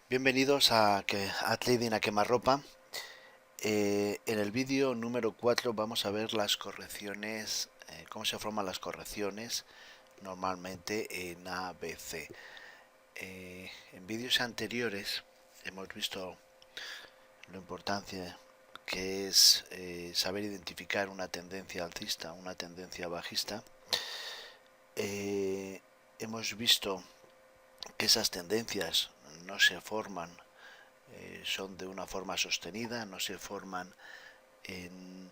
Bienvenidos a Trading a Quemarropa. En el vídeo número 4 vamos a ver las correcciones, cómo se forman las correcciones normalmente en ABC. En vídeos anteriores hemos visto la importancia que es saber identificar una tendencia alcista, una tendencia bajista. Hemos visto que esas tendencias no se forman, son de una forma sostenida, no se forman en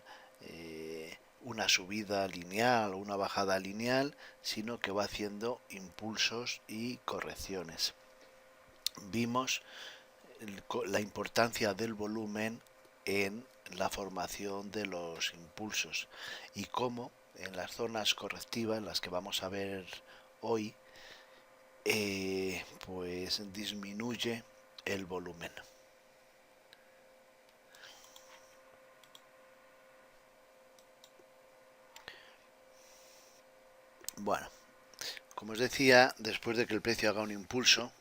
una subida lineal o una bajada lineal, sino que va haciendo impulsos y correcciones. Vimos la importancia del volumen en la formación de los impulsos y cómo en las zonas correctivas, las que vamos a ver hoy, pues disminuye el volumen. Bueno, como os decía, después de que el precio haga un impulso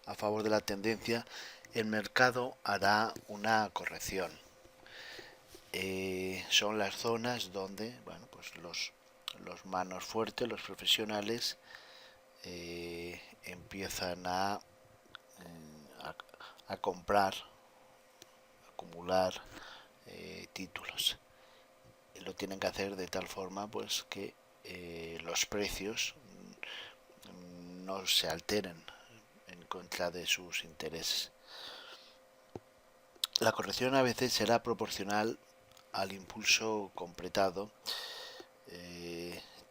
a favor de la tendencia, el mercado hará una corrección. Son las zonas donde, bueno, pues los manos fuertes, los profesionales, empiezan a comprar, acumular títulos. Lo tienen que hacer de tal forma pues que los precios no se alteren en contra de sus intereses. La corrección a veces será proporcional al impulso completado,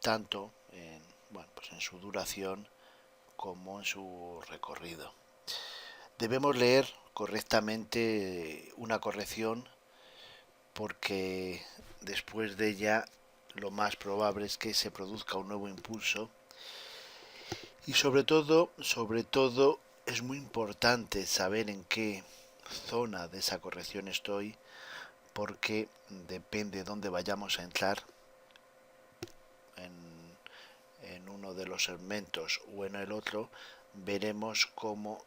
tanto en su duración como en su recorrido. Debemos leer correctamente una corrección porque después de ella lo más probable es que se produzca un nuevo impulso y sobre todo es muy importante saber en qué zona de esa corrección estoy, porque depende de dónde vayamos a entrar en uno de los segmentos o en el otro, veremos cómo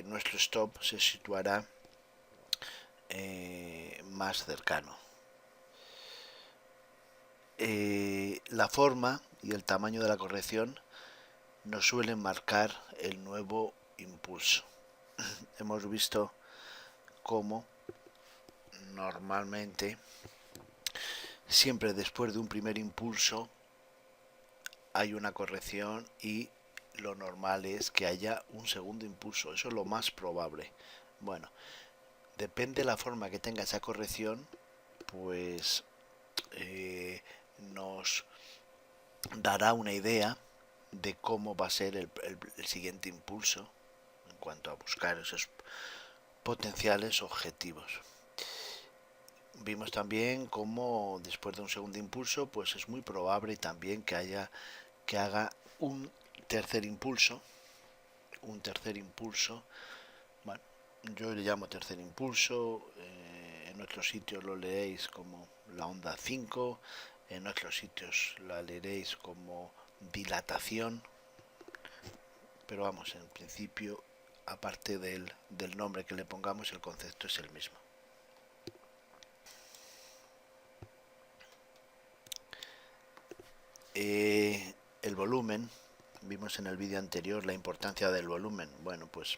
nuestro stop se situará más cercano. La forma y el tamaño de la corrección nos suelen marcar el nuevo impulso. Hemos visto cómo normalmente siempre después de un primer impulso hay una corrección y lo normal es que haya un segundo impulso. Eso es lo más probable. Bueno, depende de la forma que tenga esa corrección, pues nos dará una idea de cómo va a ser el siguiente impulso en cuanto a buscar esos potenciales objetivos. Vimos también cómo después de un segundo impulso pues es muy probable también que haga un tercer impulso. Bueno, yo le llamo tercer impulso, en otros sitios lo leéis como la onda 5, en otros sitios la leeréis como dilatación, pero vamos, en principio, aparte del nombre que le pongamos, el concepto es el mismo. El volumen, vimos en el vídeo anterior la importancia del volumen. Bueno, pues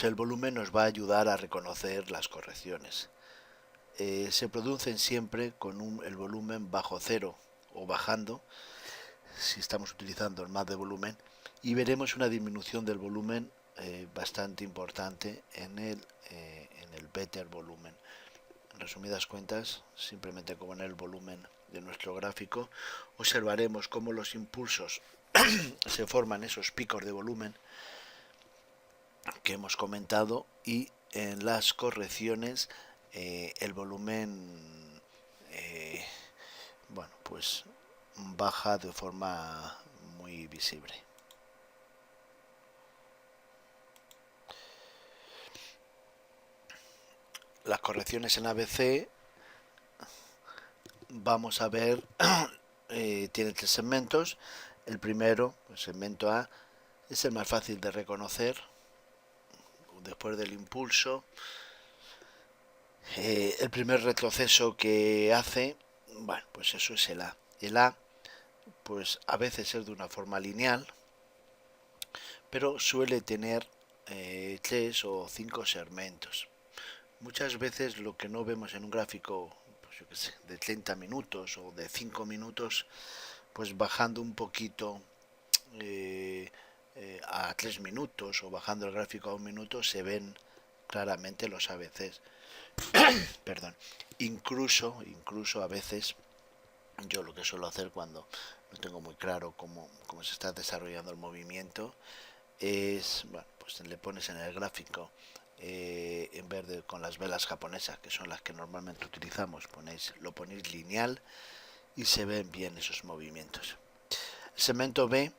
el volumen nos va a ayudar a reconocer las correcciones. Se producen siempre con el volumen bajo cero o bajando, si estamos utilizando el map de volumen, y veremos una disminución del volumen bastante importante en el better volumen. En resumidas cuentas, simplemente como en el volumen de nuestro gráfico, observaremos cómo los impulsos se forman esos picos de volumen que hemos comentado, y en las correcciones el volumen pues baja de forma muy visible. Las correcciones en ABC, vamos a ver, tiene tres segmentos. El primero, el segmento A, es el más fácil de reconocer, después del impulso, el primer retroceso que hace, bueno, pues eso es el A. El A, pues a veces es de una forma lineal, pero suele tener 3 o 5 segmentos. Muchas veces lo que no vemos en un gráfico, pues yo qué sé, de 30 minutos o de 5 minutos, pues bajando un poquito a 3 minutos o bajando el gráfico a 1 minuto, se ven claramente los ABCs. Perdón. Incluso a veces yo lo que suelo hacer cuando no tengo muy claro cómo se está desarrollando el movimiento es, bueno, pues le pones en el gráfico en verde con las velas japonesas, que son las que normalmente utilizamos, lo ponéis lineal y se ven bien esos movimientos. El segmento B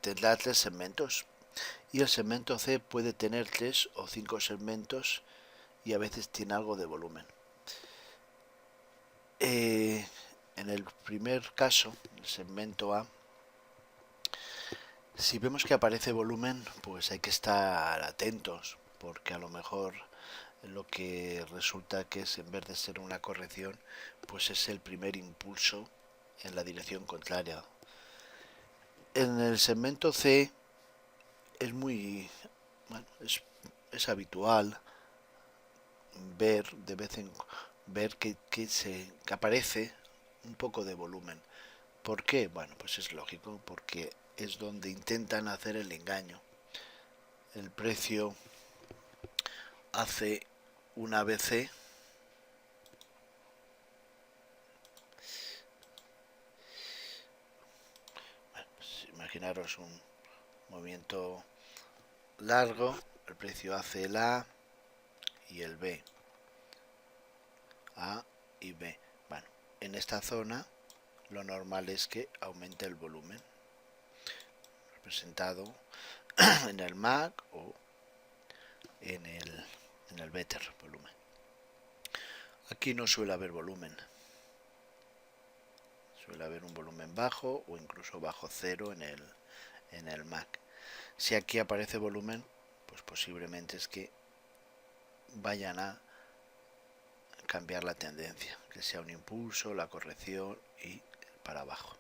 tendrá 3 segmentos y el segmento C puede tener 3 o 5 segmentos y a veces tiene algo de volumen. En el primer caso, el segmento A, si vemos que aparece volumen, pues hay que estar atentos, porque a lo mejor lo que resulta que es, en vez de ser una corrección, pues es el primer impulso en la dirección contraria. En el segmento C es muy, bueno, es habitual ver de vez en ver que aparece un poco de volumen. ¿Por qué? Bueno, pues es lógico, porque es donde intentan hacer el engaño. El precio hace un ABC, bueno, pues imaginaros un movimiento largo, el precio hace el A y el B, A y B. Bueno, en esta zona lo normal es que aumente el volumen, representado en el MAC o en el Better volumen. Aquí no suele haber volumen, suele haber un volumen bajo o incluso bajo cero en el MAC. Si aquí aparece volumen, pues posiblemente es que vayan a cambiar la tendencia, que sea un impulso, la corrección y para abajo.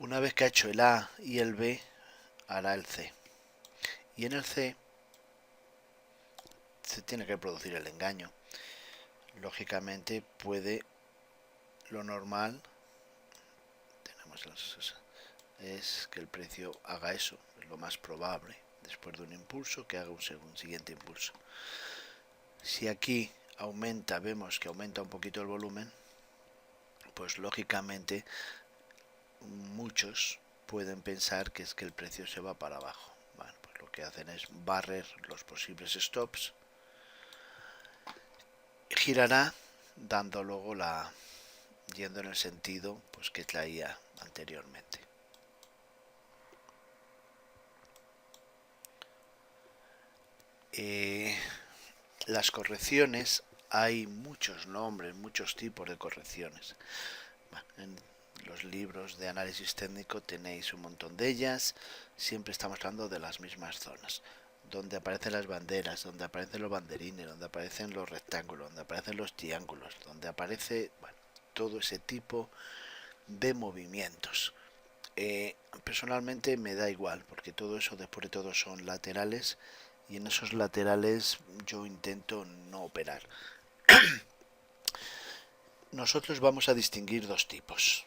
Una vez que ha hecho el A y el B, hará el C. Y en el C se tiene que producir el engaño. Lógicamente puede, lo normal, es que el precio haga eso, es lo más probable, después de un impulso, que haga un siguiente impulso. Si aquí aumenta, vemos que aumenta un poquito el volumen, pues lógicamente muchos pueden pensar que es que el precio se va para abajo. Bueno, pues lo que hacen es barrer los posibles stops, girará dando luego yendo en el sentido pues que traía anteriormente. Las correcciones, hay muchos nombres, muchos tipos de correcciones. Bueno, en los libros de análisis técnico tenéis un montón de ellas. Siempre estamos hablando de las mismas zonas, donde aparecen las banderas, donde aparecen los banderines, donde aparecen los rectángulos, donde aparecen los triángulos, donde aparece, bueno, todo ese tipo de movimientos. Personalmente me da igual, porque todo eso después de todo son laterales y en esos laterales yo intento no operar. Nosotros vamos a distinguir dos tipos,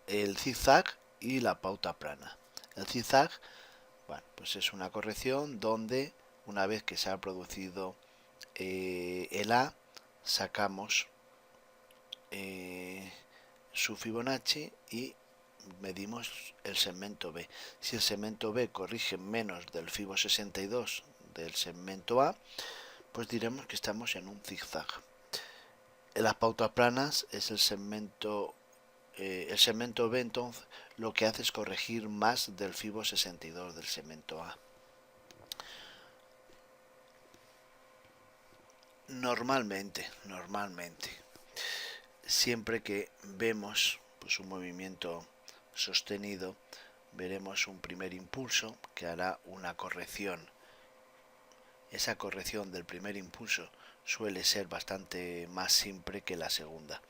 el zigzag y la pauta plana. El zigzag, bueno, pues es una corrección donde una vez que se ha producido el A, sacamos su Fibonacci y medimos el segmento B. Si el segmento B corrige menos del Fibo 62 del segmento A, pues diremos que estamos en un zigzag. En las pautas planas es el segmento B, entonces lo que hace es corregir más del Fibo 62 del segmento A. Normalmente, siempre que vemos pues un movimiento sostenido, veremos un primer impulso que hará una corrección. Esa corrección del primer impulso suele ser bastante más simple que la segunda.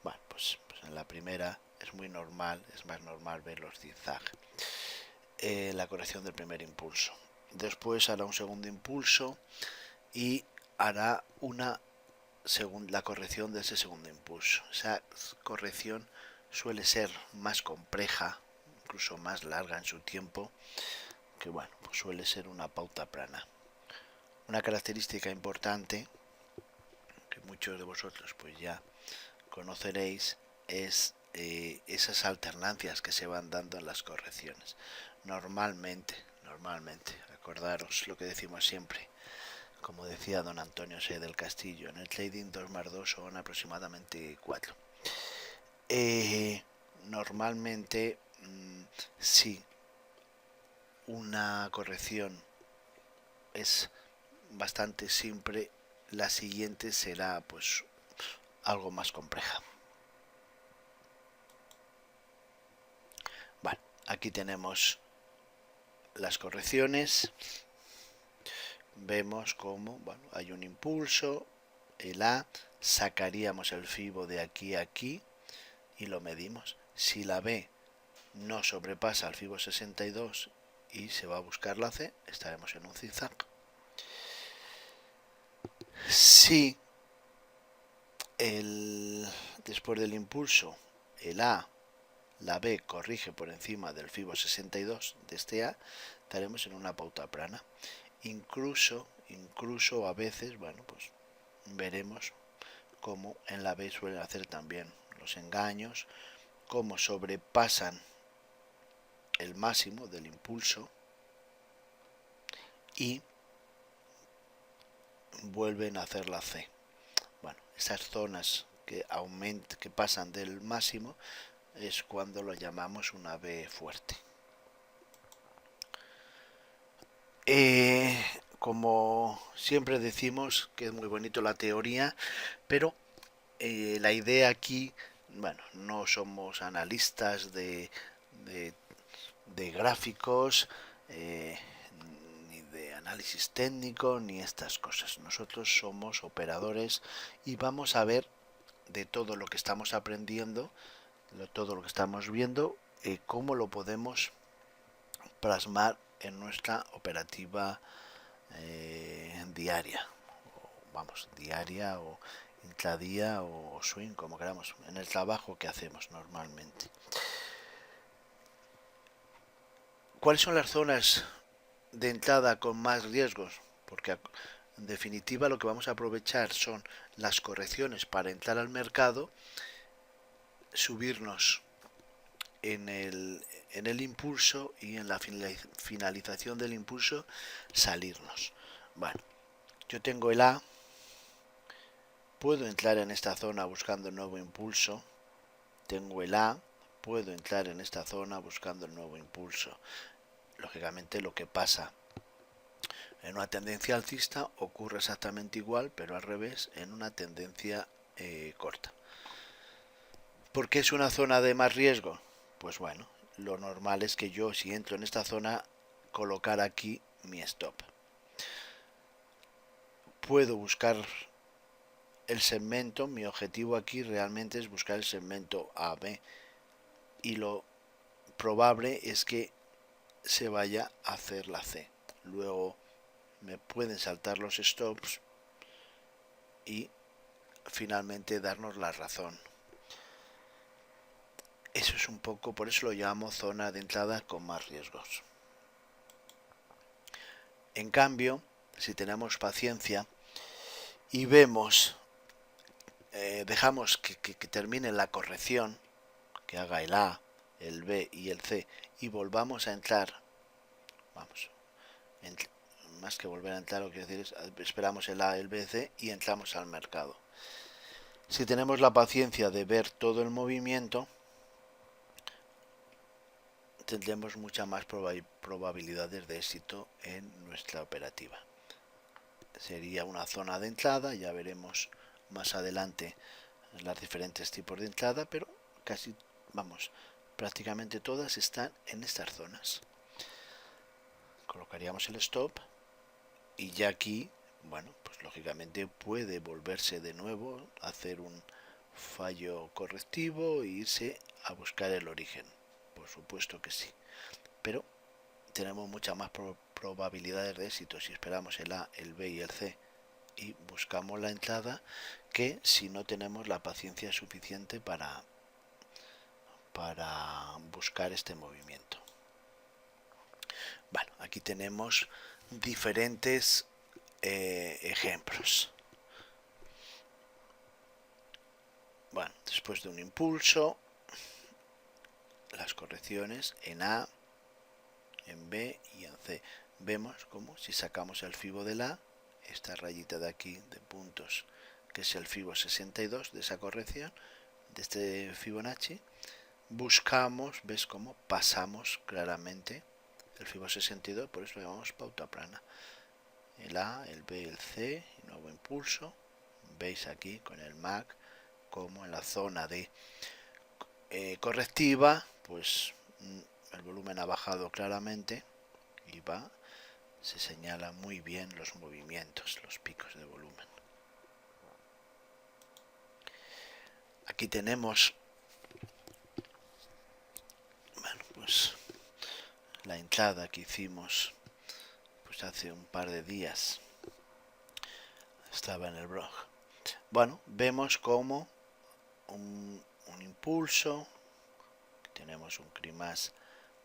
Bueno, pues en la primera es muy normal, es más normal ver los zigzag. La corrección del primer impulso. Después hará un segundo impulso y hará la corrección de ese segundo impulso. Esa corrección suele ser más compleja, incluso más larga en su tiempo, que bueno, pues suele ser una pauta plana. Una característica importante que muchos de vosotros pues ya conoceréis es esas alternancias que se van dando en las correcciones. Normalmente, acordaros lo que decimos siempre, como decía don Antonio C. del Castillo, en el trading 2 más 2 son aproximadamente 4. Normalmente, si una corrección es bastante simple, la siguiente será pues algo más compleja. Bueno, aquí tenemos las correcciones. Vemos cómo hay un impulso, el A, sacaríamos el fibo de aquí a aquí y lo medimos. Si la B no sobrepasa el fibo 62 y se va a buscar la C, estaremos en un zigzag. Si después del impulso el A, la B corrige por encima del fibo 62 de este A, estaremos en una pauta plana. Incluso a veces, bueno, pues veremos cómo en la B suelen hacer también los engaños, cómo sobrepasan el máximo del impulso y vuelven a hacer la C. Bueno, esas zonas que pasan del máximo es cuando lo llamamos una B fuerte. Como siempre decimos que es muy bonito la teoría, pero la idea aquí, bueno, no somos analistas de gráficos, ni de análisis técnico, ni estas cosas. Nosotros somos operadores y vamos a ver de todo lo que estamos aprendiendo, de todo lo que estamos viendo, cómo lo podemos plasmar en nuestra operativa diaria, diaria o intradía o swing, como queramos, en el trabajo que hacemos normalmente. ¿Cuáles son las zonas de entrada con más riesgos? Porque en definitiva lo que vamos a aprovechar son las correcciones para entrar al mercado, subirnos en el impulso y en la finalización del impulso salirnos. Bueno, yo tengo el A, puedo entrar en esta zona buscando el nuevo impulso, tengo el A, puedo entrar en esta zona buscando el nuevo impulso. Lógicamente lo que pasa en una tendencia alcista ocurre exactamente igual, pero al revés en una tendencia corta. ¿Por qué es una zona de más riesgo? Pues bueno, lo normal es que yo, si entro en esta zona, colocar aquí mi stop. Puedo buscar el segmento, mi objetivo aquí realmente es buscar el segmento AB y lo probable es que se vaya a hacer la C. Luego me pueden saltar los stops y finalmente darnos la razón. Eso es un poco, por eso lo llamo zona de entrada con más riesgos. En cambio, si tenemos paciencia y vemos, dejamos que termine la corrección, que haga el A, el B y el C, y volvamos a entrar, más que volver a entrar, lo que quiero decir es, esperamos el A, el B, C y entramos al mercado. Si tenemos la paciencia de ver todo el movimiento, tendremos muchas más probabilidades de éxito en nuestra operativa. Sería una zona de entrada, ya veremos más adelante los diferentes tipos de entrada, pero casi, prácticamente todas están en estas zonas. Colocaríamos el stop y ya aquí, bueno, pues lógicamente puede volverse de nuevo, hacer un fallo correctivo e irse a buscar el origen. Por supuesto que sí, pero tenemos muchas más probabilidades de éxito si esperamos el A, el B y el C y buscamos la entrada que si no tenemos la paciencia suficiente para buscar este movimiento. Bueno, aquí tenemos diferentes ejemplos. Bueno, después de un impulso, las correcciones en A, en B y en C. Vemos como si sacamos el fibo del A, esta rayita de aquí de puntos, que es el fibo 62 de esa corrección, de este Fibonacci, buscamos, ves cómo pasamos claramente el fibo 62, por eso lo llamamos pauta plana. El A, el B, el C, nuevo impulso. Veis aquí con el MAC como en la zona de correctiva, pues el volumen ha bajado claramente y se señala muy bien los movimientos, los picos de volumen. Aquí tenemos, bueno, pues la entrada que hicimos pues hace un par de días, estaba en el blog. Bueno, vemos como un impulso, tenemos un CRI+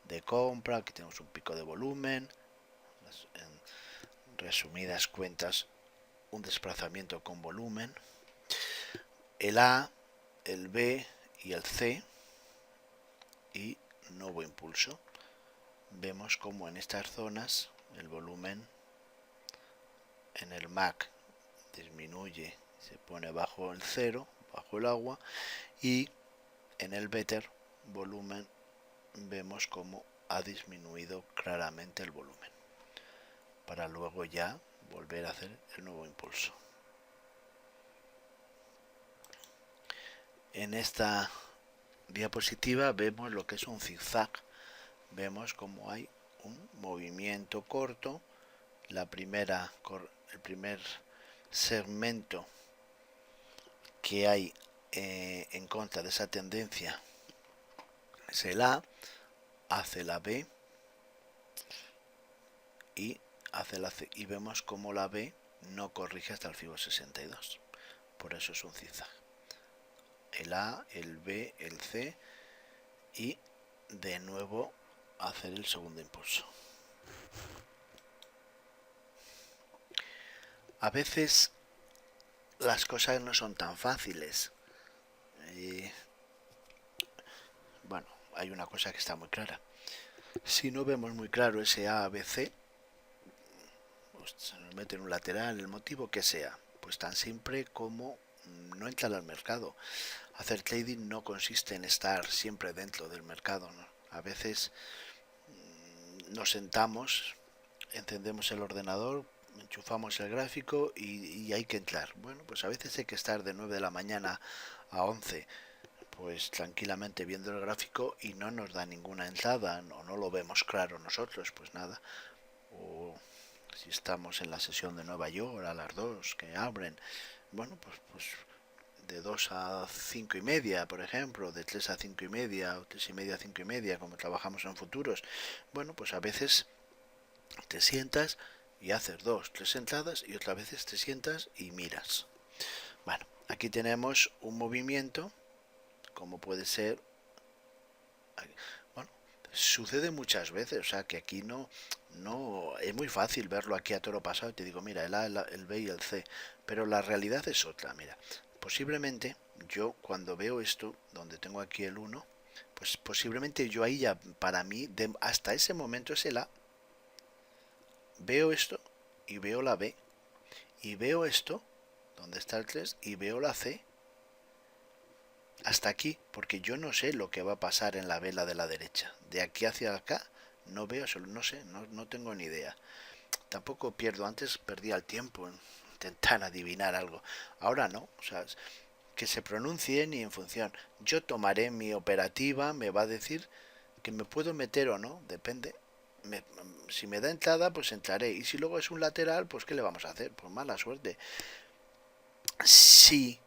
de compra, aquí tenemos un pico de volumen, en resumidas cuentas un desplazamiento con volumen, el A, el B y el C y nuevo impulso. Vemos como en estas zonas el volumen en el MAC disminuye, se pone bajo el cero, bajo el agua, y en el Better volumen vemos como ha disminuido claramente el volumen para luego ya volver a hacer el nuevo impulso. En esta diapositiva vemos lo que es un zigzag, vemos como hay un movimiento corto, el primer segmento que hay en contra de esa tendencia es el A, hace la B y hace la C, y vemos como la B no corrige hasta el fibo 62, por eso es un zigzag. El A, el B, el C y de nuevo hacer el segundo impulso. A veces las cosas no son tan fáciles. Bueno, hay una cosa que está muy clara. Si no vemos muy claro ese A, B, C, pues se nos mete en un lateral, el motivo que sea, pues tan simple como no entrar al mercado. Hacer trading no consiste en estar siempre dentro del mercado, ¿no? A veces nos sentamos, encendemos el ordenador, enchufamos el gráfico y hay que entrar. Bueno, pues a veces hay que estar de 9 de la mañana a 11, pues tranquilamente viendo el gráfico y no nos da ninguna entrada, no lo vemos claro nosotros, pues nada. O si estamos en la sesión de Nueva York a las 2 que abren, bueno, pues de 2 a 5 y media, por ejemplo, de 3 a 5 y media, o 3 y media a 5 y media, como trabajamos en futuros, bueno, pues a veces te sientas y haces 2, 3 entradas y otras veces te sientas y miras. Bueno, aquí tenemos un movimiento, como puede ser, bueno, sucede muchas veces, o sea que aquí no es muy fácil verlo aquí a toro pasado y te digo, mira, el A, el B y el C, pero la realidad es otra. Mira, posiblemente yo cuando veo esto, donde tengo aquí el 1, pues posiblemente yo ahí ya, para mí, hasta ese momento es el A. Veo esto y veo la B, y veo esto, donde está el 3, y veo la C, hasta aquí, porque yo no sé lo que va a pasar en la vela de la derecha. De aquí hacia acá no veo, no sé, no tengo ni idea. Tampoco pierdo, antes perdía el tiempo en intentar adivinar algo. Ahora no, o sea, que se pronuncie ni en función. Yo tomaré mi operativa, me va a decir que me puedo meter o no, depende. Si me da entrada, pues entraré. Y si luego es un lateral, pues ¿qué le vamos a hacer? Pues mala suerte. Si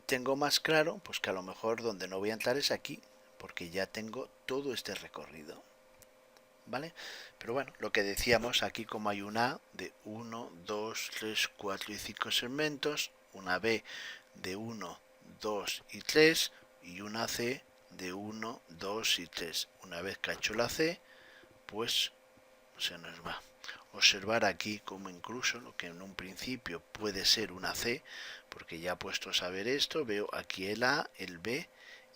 tengo más claro, pues que a lo mejor donde no voy a entrar es aquí, porque ya tengo todo este recorrido. ¿Vale? Pero bueno, lo que decíamos aquí, como hay una A de 1, 2, 3, 4 y 5 segmentos, una B de 1, 2 y 3 y una C de 1, 2 y 3. Una vez que ha hecho la C, pues se nos va. Observar aquí como incluso lo que en un principio puede ser una C, porque ya puesto a saber esto, veo aquí el A, el B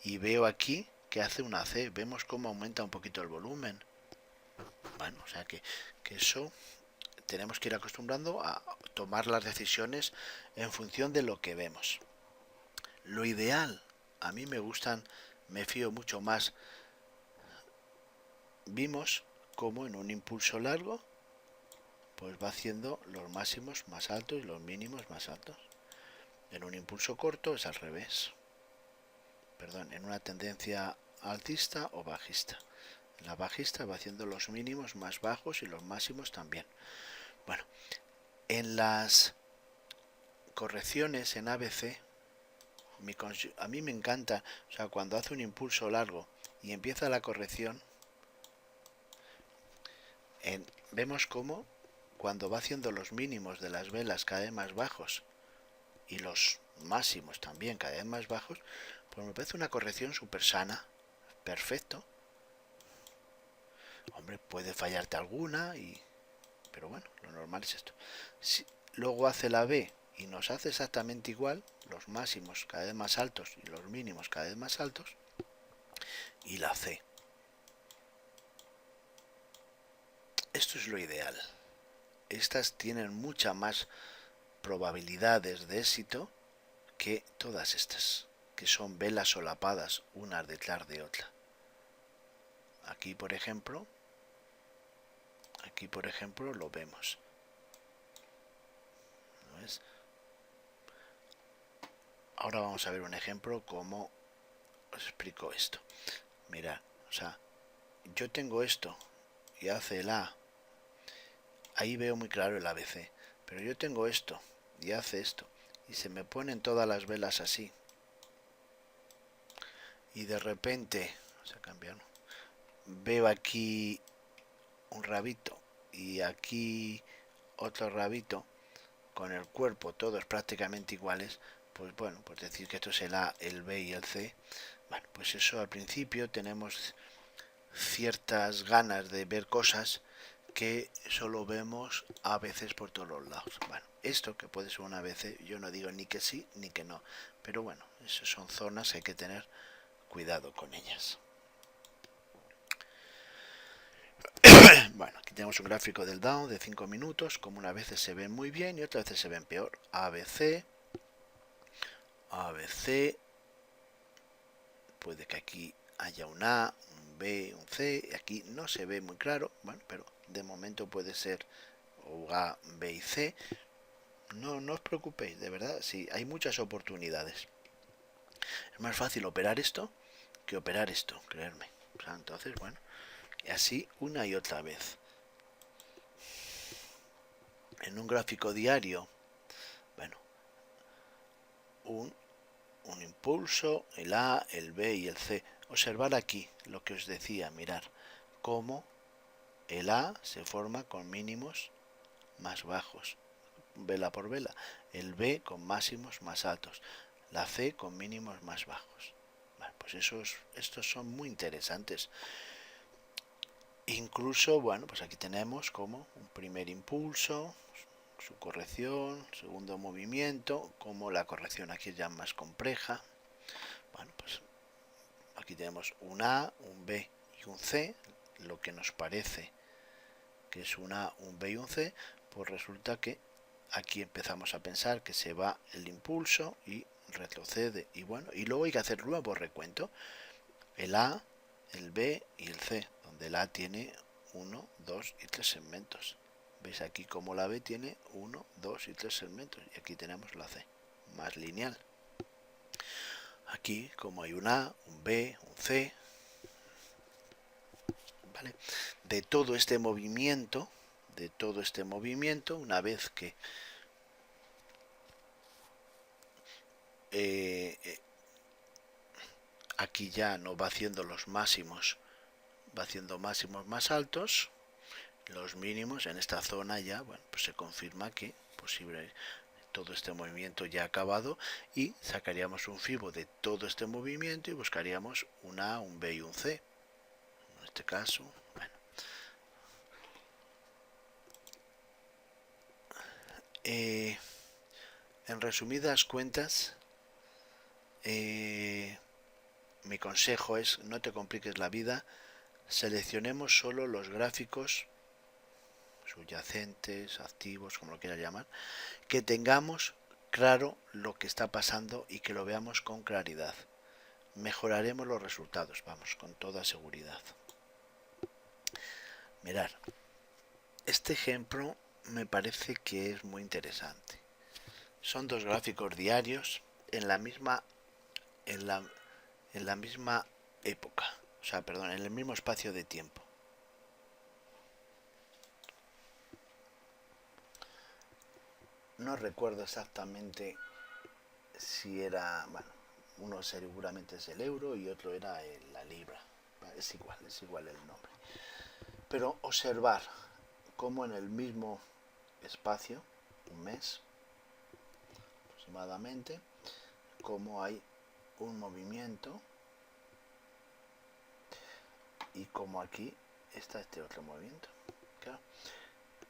y veo aquí que hace una C. Vemos cómo aumenta un poquito el volumen. Bueno, o sea que eso tenemos que ir acostumbrando a tomar las decisiones en función de lo que vemos. Lo ideal, a mí me gustan, me fío mucho más. Vimos cómo en un impulso largo pues va haciendo los máximos más altos y los mínimos más altos. En un impulso corto es al revés. Perdón, en una tendencia alcista o bajista. La bajista va haciendo los mínimos más bajos y los máximos también. Bueno, en las correcciones en ABC, a mí me encanta, o sea, cuando hace un impulso largo y empieza la corrección, vemos cómo cuando va haciendo los mínimos de las velas cada vez más bajos y los máximos también cada vez más bajos, pues me parece una corrección súper sana, perfecto. Hombre, puede fallarte alguna, pero bueno, lo normal es esto. Si luego hace la B y nos hace exactamente igual, los máximos cada vez más altos y los mínimos cada vez más altos, y la C. Esto es lo ideal. Estas tienen mucha más probabilidades de éxito que todas estas, que son velas solapadas unas detrás de otra. Aquí por ejemplo lo vemos. ¿No es? Ahora vamos a ver un ejemplo cómo os explico esto. Mira, o sea, yo tengo esto y hace el A. Ahí veo muy claro el ABC. Pero yo tengo esto y hace esto. Y se me ponen todas las velas así. Y de repente, vamos a cambiar, veo aquí un rabito y aquí otro rabito con el cuerpo todos prácticamente iguales, pues bueno, pues decir que esto es el A, el B y el C. Bueno, pues eso al principio tenemos ciertas ganas de ver cosas que solo vemos a veces por todos los lados. Bueno, esto que puede ser una ABC, yo no digo ni que sí ni que no, pero bueno, esas son zonas que hay que tener cuidado con ellas. Bueno, aquí tenemos un gráfico del Dow de 5 minutos, como unas veces se ven muy bien y otras veces se ven peor. ABC, ABC, puede que aquí haya un A, un B, un C, aquí no se ve muy claro, bueno, pero de momento puede ser o A, B y C. No os preocupéis, de verdad, sí, hay muchas oportunidades. Es más fácil operar esto que operar esto, creerme. O sea, entonces, bueno, y así una y otra vez. En un gráfico diario, bueno, un impulso, el A, el B y el C. Observar aquí lo que os decía, mirar cómo el A se forma con mínimos más bajos, vela por vela, el B con máximos más altos, la C con mínimos más bajos. Bueno, pues estos son muy interesantes. Incluso, bueno, pues aquí tenemos como un primer impulso, su corrección, segundo movimiento, como la corrección aquí es ya más compleja. Bueno, pues aquí tenemos un A, un B y un C, lo que nos parece que es un A, un B y un C, pues resulta que aquí empezamos a pensar que se va el impulso y retrocede, y bueno, y luego hay que hacer nuevo recuento, el A, el B y el C, donde el A tiene 1, 2 y 3 segmentos. ¿Veis aquí como la B tiene 1, 2 y 3 segmentos? Y aquí tenemos la C, más lineal. Aquí, como hay un A, un B, un C, ¿vale? De todo este movimiento, una vez que aquí ya no va haciendo los máximos, va haciendo máximos más altos, los mínimos en esta zona ya, bueno, pues se confirma que posible todo este movimiento ya ha acabado y sacaríamos un fibo de todo este movimiento y buscaríamos un A, un B y un C. En este caso, bueno. En resumidas cuentas, mi consejo es no te compliques la vida, seleccionemos solo los gráficos subyacentes, activos, como lo quieras llamar, que tengamos claro lo que está pasando y que lo veamos con claridad. Mejoraremos los resultados, vamos, con toda seguridad. Mirad, este ejemplo me parece que es muy interesante. Son dos gráficos diarios en la misma época, o sea, perdón, en el mismo espacio de tiempo. No recuerdo exactamente si era, bueno, uno seguramente es el euro y otro era la libra. Es igual el nombre. Pero observar cómo en el mismo espacio, un mes aproximadamente, cómo hay un movimiento y cómo aquí está este otro movimiento. Claro,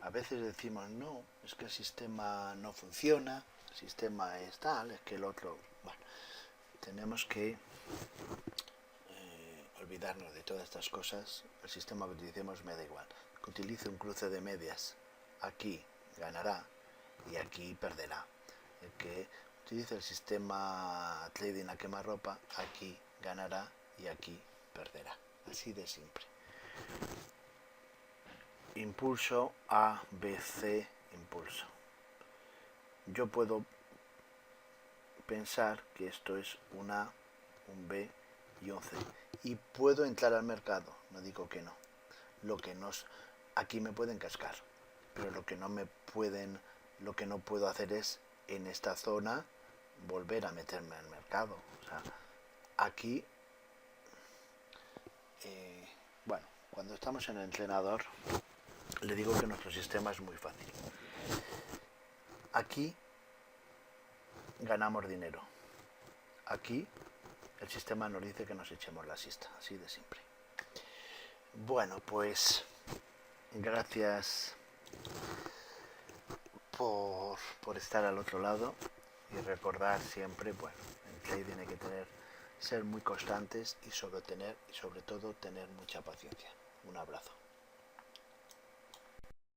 a veces decimos no, es que el sistema no funciona, el sistema es tal, es que el otro, bueno, tenemos que olvidarnos de todas estas cosas. El sistema que utilicemos me da igual. Que utilice un cruce de medias, aquí ganará y aquí perderá. El que utilice el sistema trading a quemarropa, aquí ganará y aquí perderá. Así de simple. Impulso A, B, C, impulso. Yo puedo pensar que esto es un A, un B y un C. Y puedo entrar al mercado, no digo que no. Lo que nos, aquí me pueden cascar, pero lo que no puedo hacer es en esta zona volver a meterme al mercado. O sea, aquí, bueno, cuando estamos en el entrenador, le digo que nuestro sistema es muy fácil. Aquí ganamos dinero. Aquí el sistema nos dice que nos echemos la siesta, así de simple. Bueno, pues gracias por estar al otro lado y recordar siempre, bueno, en trading hay que ser muy constantes y sobre todo tener mucha paciencia. Un abrazo.